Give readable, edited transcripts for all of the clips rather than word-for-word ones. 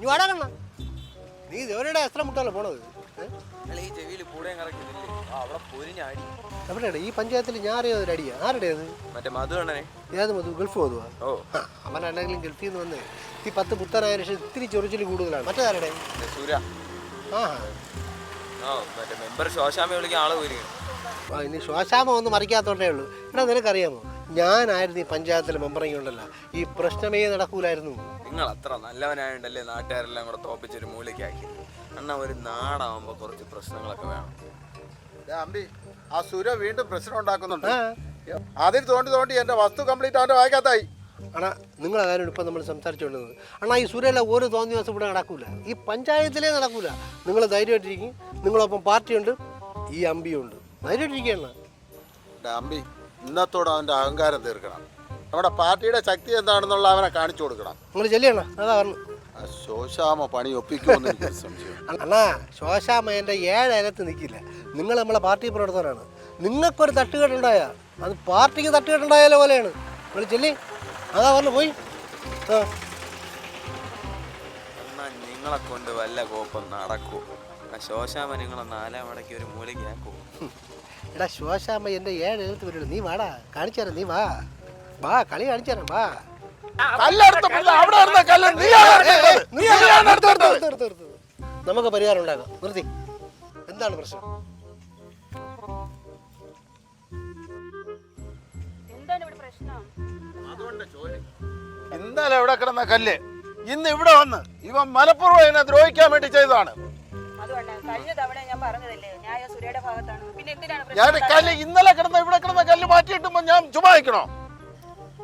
നീ വാടാ കണ്ണ. നീ ഇവരുടെ എത്ര മുട്ടല്ലോ പോണത്? എവിടെയാണ് ഈ പഞ്ചായത്തിൽ ഞാൻ അറിയാതെ അടിയാ? ആരുടേത്? ഏത് മധു? ഗൾഫ് മധുവാ? അവനാണെങ്കിലും ഗൾഫിൽ നിന്ന് വന്നേ ഈ 10 പുത്തനായ ശേഷം ഇത്തിരി ചൊറിച്ചിൽ കൂടുതലാണ്. മറ്റേതാരുടെ? ഇനി ശ്വാസാമ ഒന്നും മറിക്കാത്തോണ്ടേ ഉള്ളൂ. എടാ നിനക്കറിയാമോ, ഞാനായിരുന്നു ഈ പഞ്ചായത്തിലെ മെമ്പറിങ് ഉണ്ടല്ലോ, ഈ പ്രശ്നമേ നടക്കൂലായിരുന്നു. നിങ്ങൾ അത്ര നല്ലവനായോണ്ടല്ലേ നാട്ടുകാരെല്ലാം കൂടെ തോപ്പിച്ചൊരു മൂലയ്ക്കാക്കി. എന്നാ ഒരു നാടാവുമ്പോ കുറച്ച് പ്രശ്നങ്ങളൊക്കെ വേണം. അമ്പി, ആ സുര വീണ്ടും പ്രശ്നം ഉണ്ടാക്കുന്നുണ്ട്. അതിൽ തോണ്ടി എന്റെ വസ്തു കംപ്ലീറ്റ് അവന്റെ വായിക്കാത്തായി. അണ്ണാ നിങ്ങളെ കാര്യം ഇപ്പം നമ്മൾ സംസാരിച്ചുകൊണ്ടത്. അണ്ണാ ഈ സുരല്ല ഒരു തോന്നിയ ദിവസം ഇവിടെ നടക്കൂല, ഈ പഞ്ചായത്തിലേ നടക്കൂല. നിങ്ങൾ ധൈര്യമായിട്ടിരിക്കും. നിങ്ങളൊപ്പം പാർട്ടിയുണ്ട്, ഈ അമ്പിയുണ്ട്. ധൈര്യമായിട്ടിരിക്കുകയാണ് അമ്പി. ഇന്നത്തോടെ അവന്റെ അഹങ്കാരം തീർക്കണം. നമ്മുടെ പാർട്ടിയുടെ ശക്തി എന്താണെന്നുള്ള അവനെ കാണിച്ചു കൊടുക്കണം. നിങ്ങൾ ചെല്ലിയണ്ണ, അതാ പറഞ്ഞു. ശോശാമ പണി ഒപ്പിക്കുമെന്ന് എനിക്ക് സംശയം. അണ്ണാ ശോശാമ എൻ്റെ 7 അയലത്ത് നിൽക്കില്ല. നിങ്ങൾ നമ്മളെ പാർട്ടി പ്രവർത്തകരാണ്. നിങ്ങൾക്കൊരു തട്ടുകെട്ടുണ്ടായ അത് പാർട്ടിക്ക് തട്ടുകെട്ടുണ്ടായാലോ പോലെയാണ്. നിങ്ങൾ ചെല്ലി, അതാ പറഞ്ഞു പോയി. എന്നാ നിങ്ങളെ കൊണ്ട് വല്ല കോപ്പം നടക്കൂ. ശോശാമ നിങ്ങളെ 4 മടക്കി ഒരു മൂലയ്ക്കാക്കൂ. എടാ ശോശാമ എൻ്റെ 7 അയലത്ത് വരുള്ളൂ. നീ വാടാ, കാണിച്ചുതരാം. നീ വാ വാ, കളി കാണിച്ചുതരാം. വാ. നമുക്ക് പരിഹാരം ഉണ്ടാക്കാം. നിർത്തി. എന്താണ് പ്രശ്നം? ഇന്നലെ എവിടെ കിടന്ന കല്ല് ഇന്ന് ഇവിടെ വന്ന് ഇവൻ മനഃപൂർവ്വം എന്നെ ദ്രോഹിക്കാൻ വേണ്ടി ചെയ്തതാണ്. ഞാൻ കല്ല് ഇന്നലെ കിടന്ന ഇവിടെ കിടന്ന കല്ല് മാറ്റിയിട്ടുമ്പോ ഞാൻ ചുമ്മാ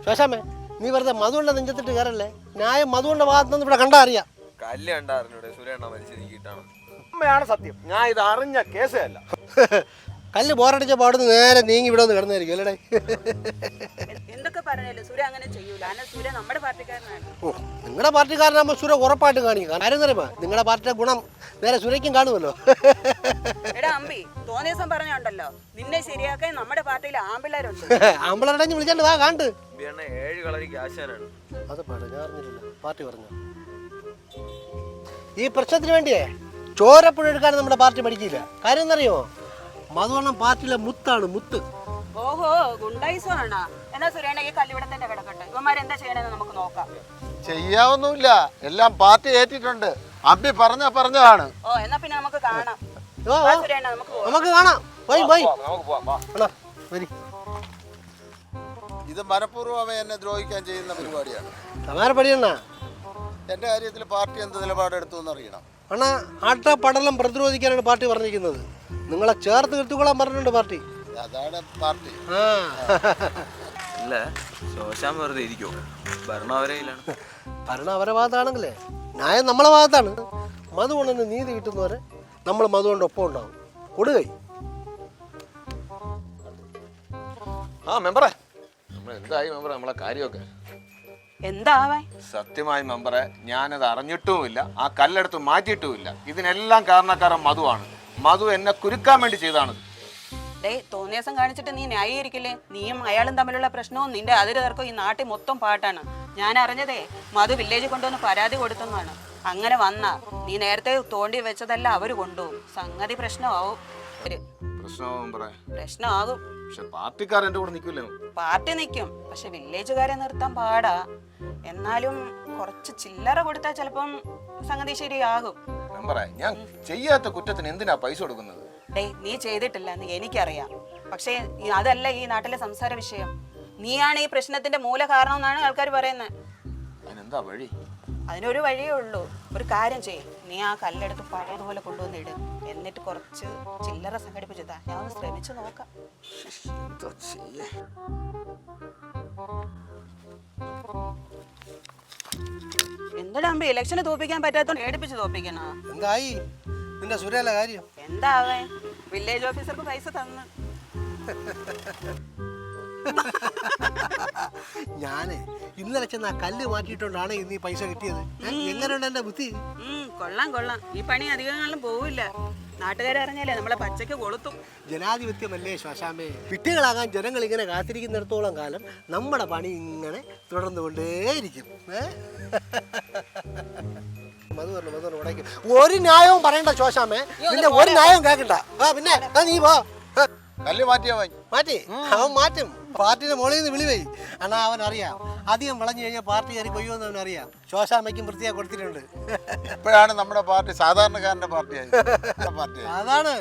ശോശാമേ, നീ വെറുതെ മധുവിന്റെ നെഞ്ചത്തിട്ട് കയറല്ലേ. ന്യായം മധുവിന്റെ ഭാഗത്ത് നിന്ന് ഇവിടെ കണ്ടാ അറിയാം. കല്ല് കണ്ടാറിഞ്ഞൂടെ സുരേണ്ണ മരിച്ചിരിക്കിട്ടാണ്. അമ്മയാണ് സത്യം. ഞാൻ ഇത് അറിഞ്ഞ കേസേ അല്ല. കല്ല് ബോറടിച്ച പാടുന്ന് നേരെ നീങ്ങി ഇവിടെ ഒന്ന് കിടന്നായിരിക്കും അല്ലേ? എന്തൊക്കെ പറഞ്ഞാലും സുര അങ്ങനെ ചെയ്യൂല. സുര നമ്മുടെ പാർട്ടിക്കാരനാണ്. ഓ, നിങ്ങളുടെ പാർട്ടിക്കാരനാകുമ്പോൾ സുര ഉറപ്പായിട്ട് കാണിക്കും. കാര്യം അറിയുമ്പോ നിങ്ങളുടെ പാർട്ടിയുടെ ഗുണം നേരെ സുരയ്ക്കും കാണുമല്ലോ. എടാ അമ്പി, തോന്നിയ ദിവസം പറഞ്ഞുണ്ടല്ലോ, നിന്നെ ശരിയാക്കാൻ നമ്മുടെ പാർട്ടിയിൽ ആമ്പിള്ളേരുണ്ട്. ആമ്പിള്ളേരുടെ വിളിച്ചാണ്ട് വാ കാണ്ട്. 7 കളരിക്ക് ആശാനാണ്. അത് പാട് ഞാൻ അറിഞ്ഞിട്ടില്ല. പാർട്ടി പറഞ്ഞു ഈ പ്രശ്നത്തിന് വേണ്ടിയേ ചോരപ്പുഴ എടുക്കാൻ നമ്മുടെ പാർട്ടി പഠിക്കില്ല. കാര്യം എന്നറിയോ, മധുവണ്ണം പാർട്ടിയിലെ മുത്താണ്, മുത്ത്. ഓഹോ, ഗുണ്ടായിസോ ആണോ? എന്നാ സുരേണ ഈ കല്ലിവിടെ തന്നെ കിടക്കട്ടെ. ഇവന്മാരെന്താ ചെയ്യണമെന്ന് നമുക്ക് നോക്കാം. ചെയ്യാവൊന്നുമില്ല, എല്ലാം പാർട്ടി ഏറ്റിട്ടുണ്ട്. അമ്പി പറഞ്ഞതാണ്. ഓ, എന്നാ പിന്നെ നമുക്ക് കാണാം. നമുക്ക് കാണാം. ഇത് മനഃപൂർവ്വം എന്നെ ദ്രോഹിക്കാൻ ചെയ്യുന്ന പരിപാടിയാണ്. സമാനപ്പടിയണ്ണ, എന്റെ കാര്യത്തിൽ പാർട്ടി എന്ത് നിലപാടെടുത്തു എന്നറിയണം. അണ്ണാ ആട്ടപ്പടലം പ്രതിരോധിക്കാനാണ് പാർട്ടി പറഞ്ഞിരിക്കുന്നത്. നിങ്ങളെ ചേർത്ത് നിർത്തിക്കൊള്ളാൻ പറഞ്ഞിട്ടുണ്ട് പാർട്ടി. അതാണ് പാർട്ടി. ഇല്ല, ശോശാമ വെറുതെ ഇരിക്കോ? ഭരണം അവരെയിലാണ്. ഭരണം അവരെ ഭാഗത്താണെങ്കിലേ ന്യായം നമ്മളെ ഭാഗത്താണ്. മധു കൊണ്ടെന്ന് നീതി കിട്ടുന്നവരെ നമ്മൾ മധു കൊണ്ട് ഒപ്പം ഉണ്ടാവും. കൊടുകൈ. മെമ്പറേ, എന്തായി മെമ്പറേ നമ്മളെ കാര്യമൊക്കെ? എന്താവാൻ? സത്യമായി മെമ്പറെ, ഞാനത് അറിഞ്ഞിട്ടുമില്ല, ആ കല്ലെടുത്ത് മാറ്റിയിട്ടുമില്ല. ഇതിനെല്ലാം കാരണക്കാരൻ മധുവാണ്. മധു എന്നെ കുരുക്കാൻ വേണ്ടി ചെയ്താണ്. തോന്നിയ ദിവസം കാണിച്ചിട്ട് നീ ന്യായീകരിക്കില്ലേ? നീയും അയാളും തമ്മിലുള്ള പ്രശ്നവും നിന്റെ അതിര് തർക്കവും ഈ നാട്ടിൽ മൊത്തം പാട്ടാണ്. ഞാൻ അറിഞ്ഞതേ മധു വില്ലേജിൽ കൊണ്ടുവന്ന് പരാതി കൊടുത്തെന്നാണ്. അങ്ങനെ വന്നാ നീ നേരത്തെ തോണ്ടി വെച്ചതല്ല അവര് കൊണ്ടുപോകും. സംഗതി പ്രശ്നമാവും. പ്രശ്നമാകും. പാർട്ടി നിൽക്കും, പക്ഷെ വില്ലേജുകാരെ നിർത്താൻ പാടാ. എന്നാലും കുറച്ച് ചില്ലറ കൊടുത്താൽ ചിലപ്പം സംഗതി ശരിയാകും. ഞാൻ ചെയ്യാത്ത കുറ്റത്തിന് എന്തിനാ പൈസ കൊടുക്കുന്നത്? നീ ചെയ്തിട്ടില്ല എന്ന് എനിക്കറിയാം. പക്ഷേ അതല്ല ഈ നാട്ടിലെ സംസാര വിഷയം. നീയാണ് ഈ പ്രശ്നത്തിന്റെ മൂല കാരണം എന്നാണ് ആൾക്കാർ പറയുന്നത്. അതിനൊരു വഴിയേ ഉള്ളൂ. ഒരു കാര്യം ചെയ്യും, നീ ആ കല്ലെടുത്ത് പഴയതുപോലെ കൊണ്ടുവന്നിട്. എന്നിട്ട് കുറച്ച് ചില്ലറ സംഘടിപ്പിച്ചതാ. ഞാൻ ഒന്ന് ശ്രമിച്ചു നോക്കാം. എന്താ അമ്പി, ഇലക്ഷന് തോപ്പിക്കാൻ പറ്റാത്തോണ്ട് ഏടിപ്പിച്ച് തോപ്പിക്കണ? എന്തായി നിന്റെ സുരേല കാര്യം? എന്താവേ, വില്ലേജ് ഓഫീസർക്ക് പൈസ തന്നു. ഞാന് ഇന്നലെ ചെന്ന് ആ കല്ല് മാറ്റിയിട്ടോണ്ടാണ് ഇന്ന് ഈ പൈസ കിട്ടിയത്. എങ്ങനെയുണ്ട് എന്റെ ബുദ്ധി? കൊള്ളാം കൊള്ളാം. ഈ പണി അധികം കാലം പോവില്ല. നാട്ടുകാരറിഞ്ഞാലേ നമ്മളെ പച്ചക്ക് കൊളുത്തും. ജനാധിപത്യമല്ലേ ശ്വാസാമേ? വിട്ടുകളാകാൻ ജനങ്ങൾ ഇങ്ങനെ കാത്തിരിക്കുന്നിടത്തോളം കാലം നമ്മുടെ പണി ഇങ്ങനെ തുടർന്നുകൊണ്ടേയിരിക്കും. മധു പറഞ്ഞു ഉടയ്ക്ക്. ഒരു ന്യായവും പറയണ്ട ശോശാമേ, പിന്നെ ഒരു ന്യായവും കേൾക്കണ്ട. പിന്നെ നീ പോ. കല്ല് മാറ്റിയാ മതി. മാറ്റി അവൻ മാറ്റും. പാർട്ടിയുടെ മുകളിൽ നിന്ന് വിളി പോയി. അണ്ണാ അവൻ അറിയാം, അധികം വിളഞ്ഞു കഴിഞ്ഞാൽ പാർട്ടി കയറി കൊയ്യുമെന്ന് അവൻ അറിയാം. ശോശാമയ്ക്കും വൃത്തിയായി കൊടുത്തിട്ടുണ്ട്. ഇപ്പോഴാണ് നമ്മുടെ പാർട്ടി സാധാരണക്കാരന്റെ പാർട്ടിയായി. പാർട്ടിയായി അതാണ്